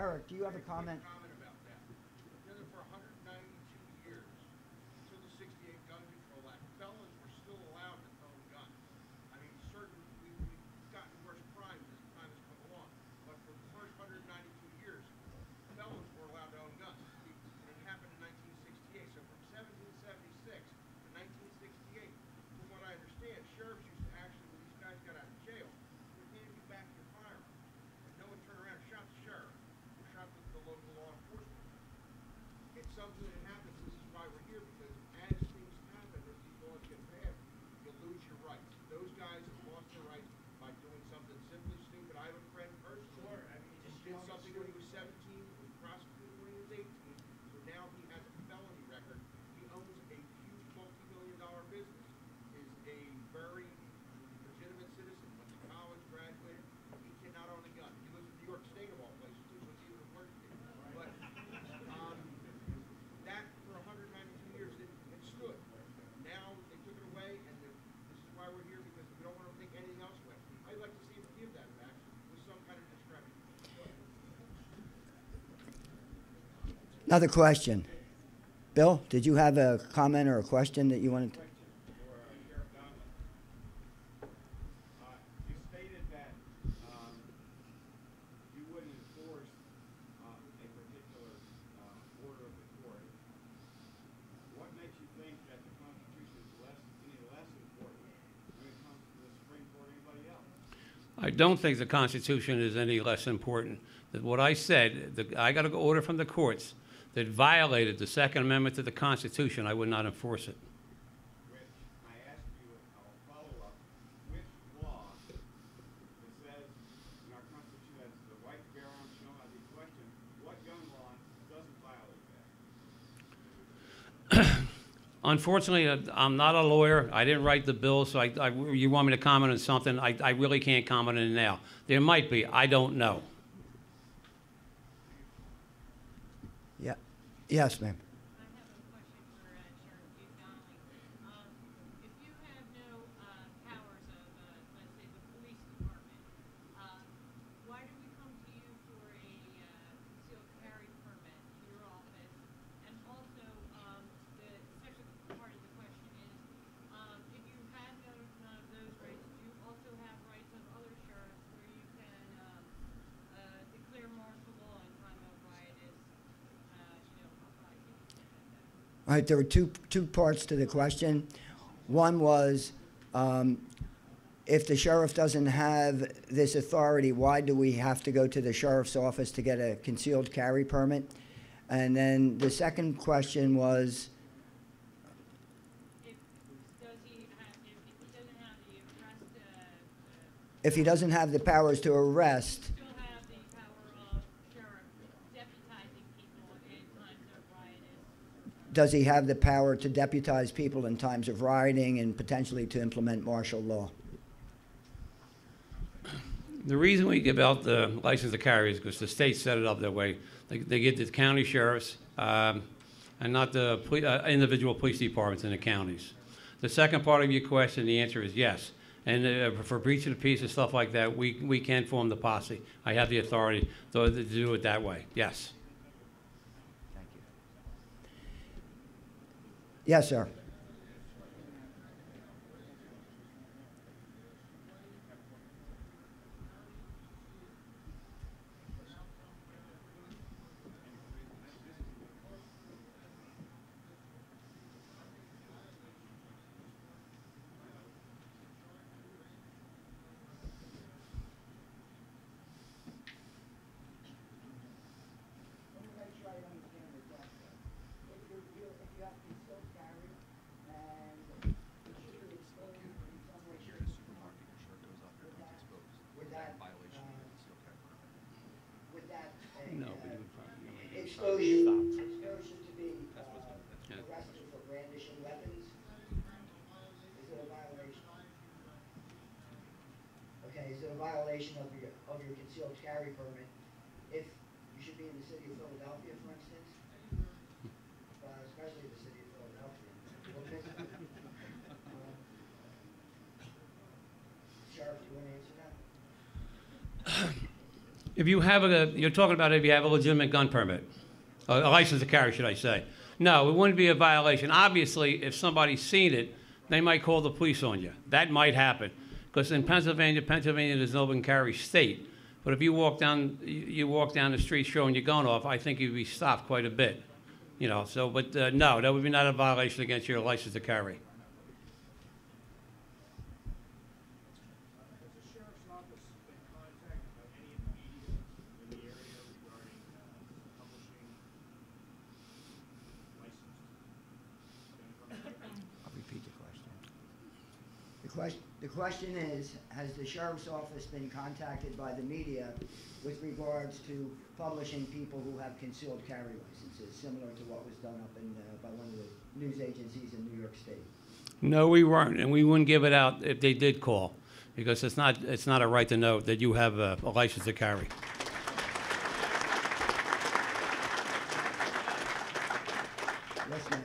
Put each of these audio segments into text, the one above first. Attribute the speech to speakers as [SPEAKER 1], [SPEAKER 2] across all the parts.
[SPEAKER 1] Eric, do you have a comment?
[SPEAKER 2] Comment about that. You know, for 192 years, until the 68 Gun Control Act, felons were still allowed to own guns. I mean, we've gotten worse crimes as time has come along, but for the first 192 years, felons were allowed to own guns. And it happened in 1968. So from 1776 to 1968, from what I understand, sheriffs used to actually, when these guys got out of jail, would hand you back your firearm. And no one turned around and shot the sheriff or shot the local law enforcement. It's something that happens. This is why we're here, because as things happen, as these laws get passed, you lose your rights. Those guys have lost their rights by doing something simply stupid. I have a friend personally. Sure. I mean, he did something when he was 17, was prosecuted when he was 18, so now he has a felony record. He owns a huge multi-million-dollar business, is a very legitimate citizen, went to college, graduated. He cannot own a gun. He lives in New York State of all places too, so it's even worse. But that for 192 years it stood. Now they took it away, and this is why we're here, because we don't want to take anything else away. I'd like to see him give that back with some kind of discretion.
[SPEAKER 1] Another question. Bill, did you have a comment or a question that you wanted to?
[SPEAKER 3] Sheriff Donlin. You stated that you wouldn't enforce a particular order of the court. What makes you think that the Constitution is any less important when it comes to the Supreme Court or anybody else?
[SPEAKER 4] I don't think the Constitution is any less important. That what I said, I got an order from the courts that violated the Second Amendment to the Constitution. I would not enforce it.
[SPEAKER 3] Which I asked you a follow-up, which law that says in our Constitution has the right to bear arms shall not be questioned, what gun law doesn't violate that?
[SPEAKER 4] Unfortunately, I'm not a lawyer. I didn't write the bill, so you want me to comment on something, I really can't comment on it now. There might be. I don't know.
[SPEAKER 1] Yeah. Yes, ma'am.
[SPEAKER 5] I have a question for Sheriff Duke Donnelly. If you have no powers of, let's say, the police department, why do we come to you for a concealed carry permit to your office? And also, the second part of the question is, if you have none of those rights, do you also have rights of other sheriffs where you can declare martial law in time of riotous,
[SPEAKER 1] All right, there were two parts to the question. One was, if the sheriff doesn't have this authority, why do we have to go to the sheriff's office to get a concealed carry permit? And then the second question was, if he doesn't have the powers to arrest,
[SPEAKER 5] still have the power of sheriff deputizing people in times of riotous.
[SPEAKER 1] does he have the power to deputize people in times of rioting and potentially to implement martial law?
[SPEAKER 4] The reason we give out the license to carry is because the state set it up that way. They give it to the county sheriffs and not the individual police departments in the counties. The second part of your question, the answer is yes. And for breach of the peace and stuff like that, we can form the posse. I have the authority to do it that way, yes.
[SPEAKER 1] Thank you. Yes, sir. Exposure to be arrested for brandishing weapons, is it a violation? Okay, is it a violation of your concealed carry permit if you should be in the city of Philadelphia, for instance? Especially the city of Philadelphia. Sheriff, do you want to answer that?
[SPEAKER 4] If you have you're talking about if you have a legitimate gun permit, a license to carry, should I say. No, it wouldn't be a violation. Obviously, if somebody's seen it, they might call the police on you. That might happen. Because in Pennsylvania is an open carry state. But if you walk down the street showing your gun off, I think you'd be stopped quite a bit. You know, so, but no, that would be not a violation against your license to carry.
[SPEAKER 3] Has the sheriff's office been contacted by any of the media in the area regarding publishing licensed?
[SPEAKER 1] I'll repeat the question. The question is, has the sheriff's office been contacted by the media with regards to publishing people who have concealed carry licenses, similar to what was done up by one of the news agencies in New York State?
[SPEAKER 4] No, we weren't, and we wouldn't give it out if they did call, because it's not a right to know that you have a license to carry.
[SPEAKER 1] Yes, ma'am.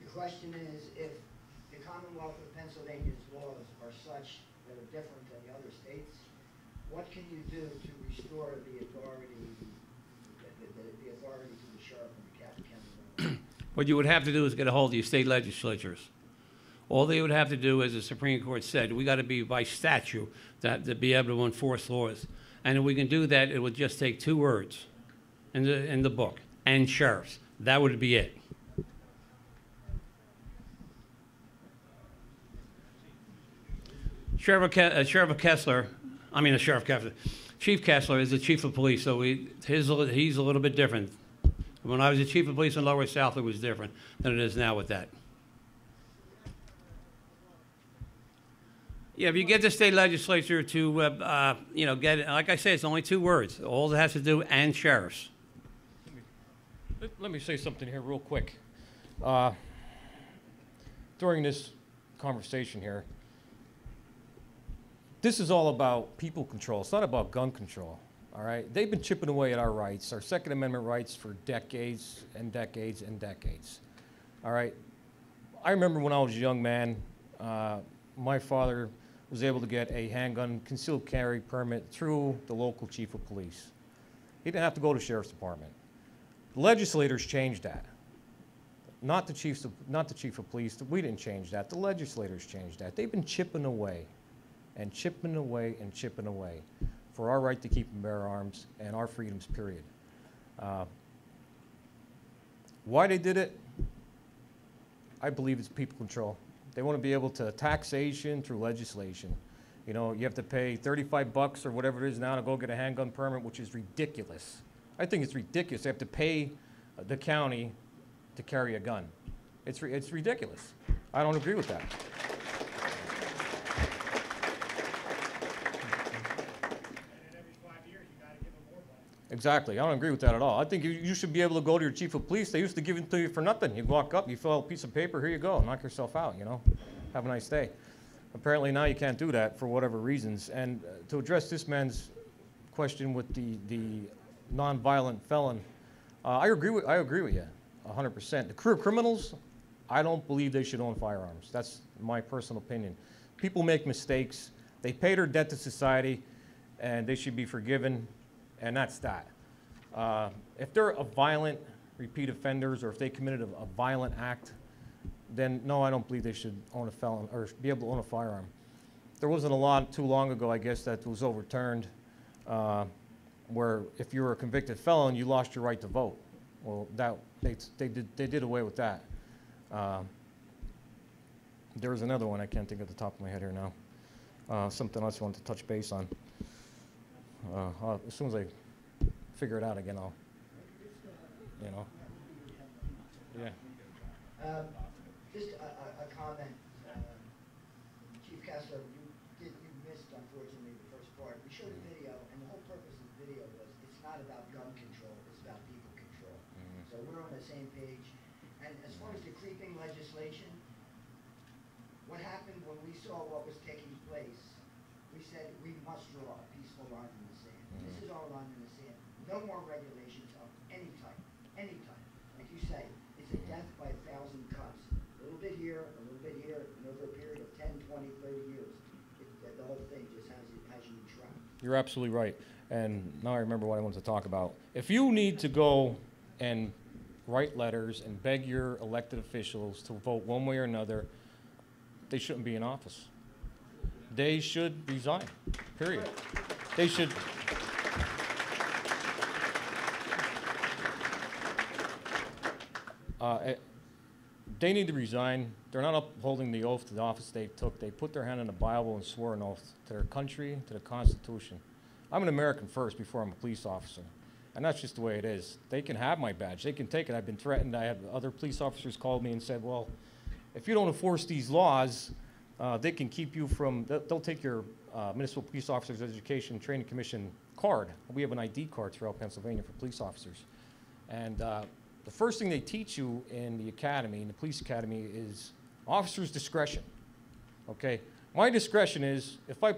[SPEAKER 1] The question is, if the Commonwealth of Pennsylvania's laws are such that are different than the other states, what can you do to restore the authority, the authority to the sheriff and the county?
[SPEAKER 4] What you would have to do is get a hold of your state legislatures. All they would have to do, as the Supreme Court said, we got to be by statute to be able to enforce laws. And if we can do that, it would just take 2 words in the book, and sheriffs. That would be it. Chief Kessler is the chief of police, so he's a little bit different. When I was the chief of police in Lower South, it was different than it is now with that. Yeah, if you get the state legislature to, get it, like I say, it's only 2 words. All it has to do, and sheriffs.
[SPEAKER 6] Let me say something here real quick. During this conversation here, this is all about people control. It's not about gun control, all right? They've been chipping away at our rights, our Second Amendment rights, for decades and decades and decades, all right? I remember when I was a young man, my father was able to get a handgun concealed carry permit through the local chief of police. He didn't have to go to sheriff's department. The legislators changed that. Not the chief of police. We didn't change that. The legislators changed that. They've been chipping away and chipping away and chipping away for our right to keep and bear arms and our freedoms, period. Why they did it, I believe it's people control. They want to be able to taxation through legislation. You know, you have to pay $35 or whatever it is now to go get a handgun permit, which is ridiculous. I think it's ridiculous. They have to pay the county to carry a gun. It's ridiculous. I don't agree with that. Exactly. I don't agree with that at all. I think you should be able to go to your chief of police. They used to give it to you for nothing. You walk up, you fill out a piece of paper, here you go, knock yourself out, you know. Have a nice day. Apparently now you can't do that for whatever reasons. And to address this man's question with the nonviolent felon, I agree with you 100%. The career criminals, I don't believe they should own firearms. That's my personal opinion. People make mistakes. They pay their debt to society, and they should be forgiven. And that's that. If they're a violent repeat offenders, or if they committed a violent act, then no, I don't believe they should own a felon or be able to own a firearm. There wasn't a law too long ago, I guess, that was overturned, where if you were a convicted felon, you lost your right to vote. Well, they did away with that. There was another one I can't think of the top of my head here now. Something else I wanted to touch base on. As soon as I figure it out again, I'll, yeah.
[SPEAKER 1] Just a comment. Chief Kessler, you missed, unfortunately, the first part. We showed a video, and the whole purpose of the video was it's not about gun control, it's about people control. So we're on the same page. And as far as the creeping legislation, what happened when we saw what was taking place, we basically said we must draw a peaceful line in the sand. This is our line in the sand. No more regulations of any type, any type. Like you say, it's a death by 1,000 cuts. A little bit here, and over a period of 10, 20, 30 years, the whole thing just has you trapped.
[SPEAKER 6] You're absolutely right. And now I remember what I wanted to talk about. If you need to go and write letters and beg your elected officials to vote one way or another, they shouldn't be in office. They should resign, period. They should. They need to resign. They're not upholding the oath to the office they took. They put their hand on the Bible and swore an oath to their country, to the Constitution. I'm an American first before I'm a police officer. And that's just the way it is. They can have my badge. They can take it. I've been threatened. I have other police officers called me and said, well, if you don't enforce these laws, they can keep you from, they'll take your Municipal Police Officers Education Training Commission card. We have an ID card throughout Pennsylvania for police officers. And the first thing they teach you in the academy, in the police academy, is officer's discretion. Okay? My discretion is, if I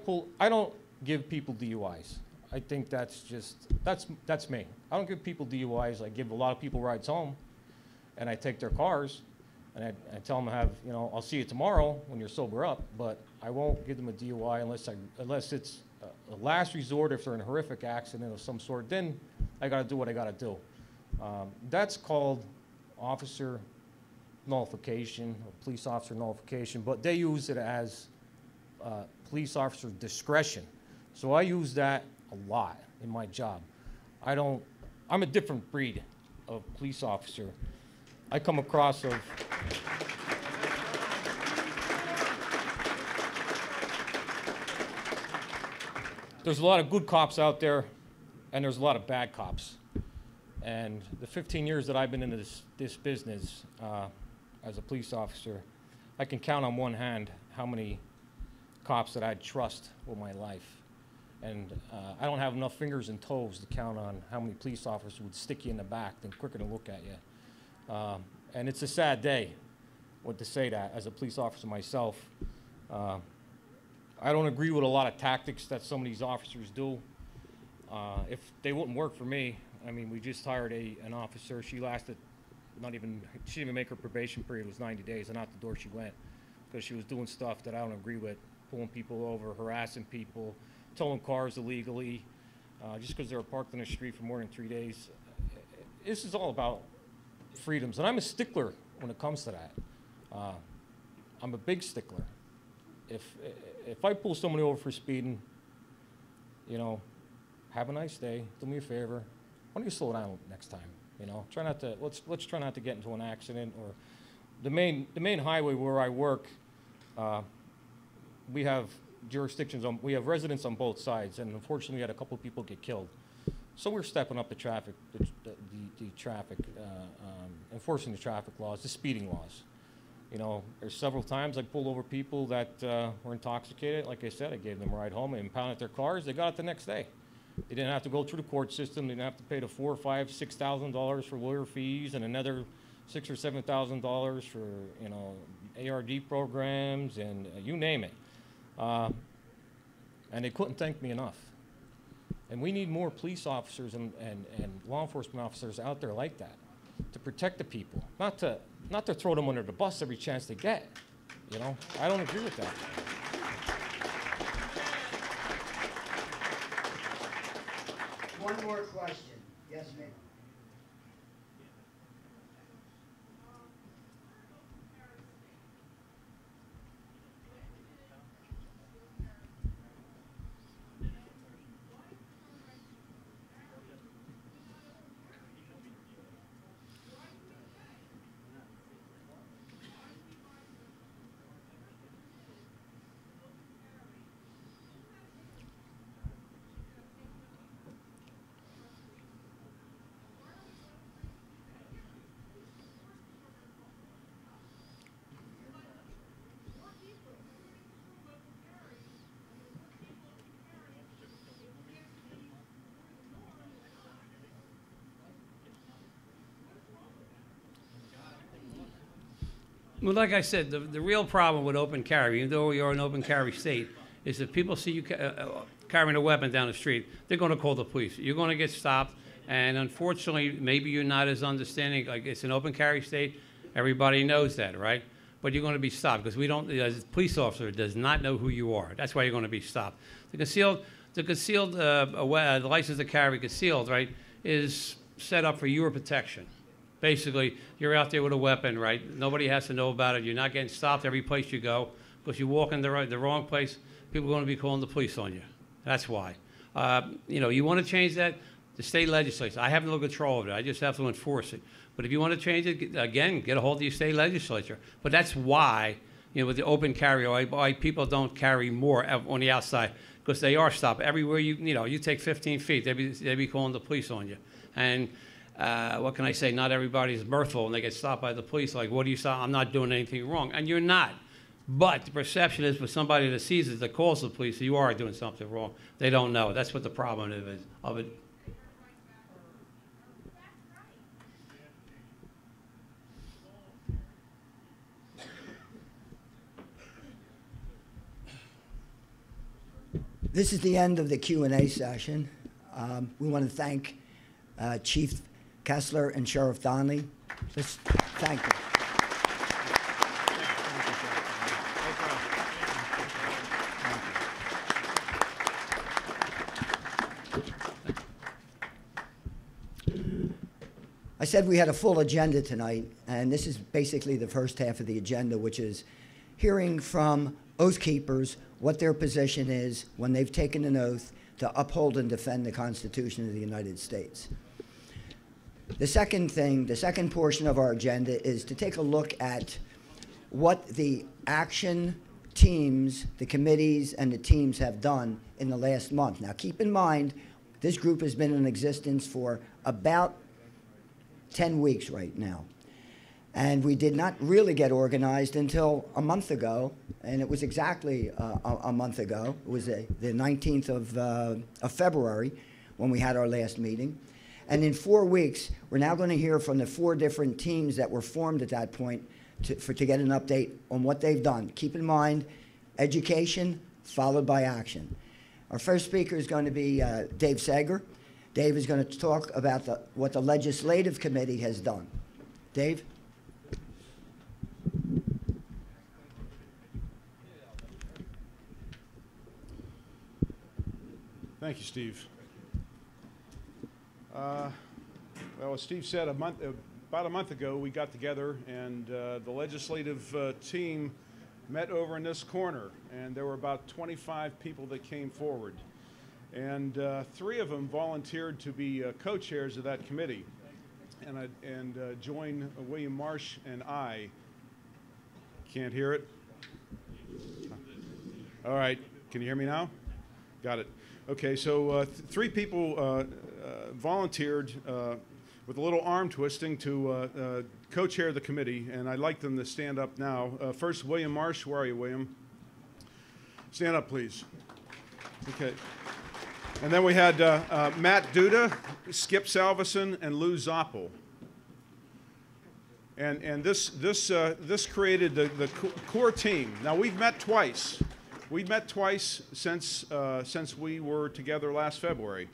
[SPEAKER 6] don't give people DUIs. I think that's just, that's me. I don't give people DUIs. I give a lot of people rides home, and I take their cars, and I tell them I'll see you tomorrow when you're sober up, but I won't give them a DUI unless it's a last resort. If they're in a horrific accident of some sort, then I got to do what I got to do. That's called officer nullification, or police officer nullification, but they use it as police officer discretion. So I use that a lot in my job. I'm a different breed of police officer. I come across of, there's a lot of good cops out there, and there's a lot of bad cops. And the 15 years that I've been in this business as a police officer, I can count on one hand how many cops that I'd trust with my life. And I don't have enough fingers and toes to count on how many police officers would stick you in the back than quicker to look at you. And it's a sad day to say that as a police officer myself. I don't agree with a lot of tactics that some of these officers do. If they wouldn't work for me, I mean, we just hired an officer. She lasted she didn't even make her probation period. It was 90 days, and out the door she went because she was doing stuff that I don't agree with, pulling people over, harassing people, towing cars illegally, just because they were parked on the street for more than 3 days. This is all about freedoms, and I'm a stickler when it comes to that. I'm a big stickler. If I pull somebody over for speeding, have a nice day, do me a favor, why don't you slow down next time? Try not to, let's try not to get into an accident. Or the main highway where I work, we have we have residents on both sides, and unfortunately we had a couple of people get killed. So we're stepping up the traffic, enforcing the traffic laws, the speeding laws. There's several times I pulled over people that were intoxicated. Like I said, I gave them a ride home, I impounded their cars, they got it the next day. They didn't have to go through the court system, they didn't have to pay the $4,000 or $5,000, $6,000 for lawyer fees, and another $6,000 or $7,000 for, ARD programs, and you name it. And they couldn't thank me enough. And we need more police officers and law enforcement officers out there like that to protect the people, not to throw them under the bus every chance they get. I don't agree with that.
[SPEAKER 1] One more question. Yes, ma'am.
[SPEAKER 4] Well, like I said, the real problem with open carry, even though we are an open carry state, is if people see you carrying a weapon down the street, they're going to call the police. You're going to get stopped, and unfortunately, maybe you're not as understanding. Like, it's an open carry state. Everybody knows that, right? But you're going to be stopped because we don't. As a police officer does not know who you are. That's why you're going to be stopped. The license to carry concealed, right, is set up for your protection. Basically, you're out there with a weapon, right? Nobody has to know about it. You're not getting stopped every place you go because you walk in the wrong place. People are going to be calling the police on you. That's why. You want to change that? The state legislature. I have no control of it. I just have to enforce it. But if you want to change it, again, get a hold of your state legislature. But that's why, with the open carry, why people don't carry more on the outside, because they are stopped everywhere. You take 15 feet, they be calling the police on you. And what can I say? Not everybody's mirthful, and they get stopped by the police. Like, what do you stop? I'm not doing anything wrong, and you're not. But the perception is, for somebody that sees it, that calls the police, you are doing something wrong. They don't know. That's what the problem is of it.
[SPEAKER 1] This is the end of the Q&A session. We want to thank Chief Kessler and Sheriff Donnelly. Let's thank them. I said we had a full agenda tonight, and this is basically the first half of the agenda, which is hearing from oath keepers what their position is when they've taken an oath to uphold and defend the Constitution of the United States. The second portion of our agenda is to take a look at what the action teams, the committees, and the teams have done in the last month. Now, keep in mind, this group has been in existence for about 10 weeks right now. And we did not really get organized until a month ago, and it was exactly a month ago. It was the 19th of February when we had our last meeting. And in 4 weeks, we're now going to hear from the 4 different teams that were formed at that point to get an update on what they've done. Keep in mind, education followed by action. Our first speaker is going to be Dave Sager. Dave is going to talk about what the Legislative Committee has done. Dave?
[SPEAKER 7] Thank you, Steve. Well, as Steve said, about a month ago, we got together, and the legislative team met over in this corner, and there were about 25 people that came forward. And 3 of them volunteered to be co-chairs of that committee, and join William Marsh and I. Can't hear it? All right. Can you hear me now? Got it. Okay, so 3 people volunteered with a little arm twisting to co-chair the committee, and I'd like them to stand up now. First, William Marsh. Where are you, William? Stand up, please. Okay. And then we had Matt Duda, Skip Salveson, and Lou Zoppel. And this created the core team. Now, we've met twice. We've met twice since we were together last February.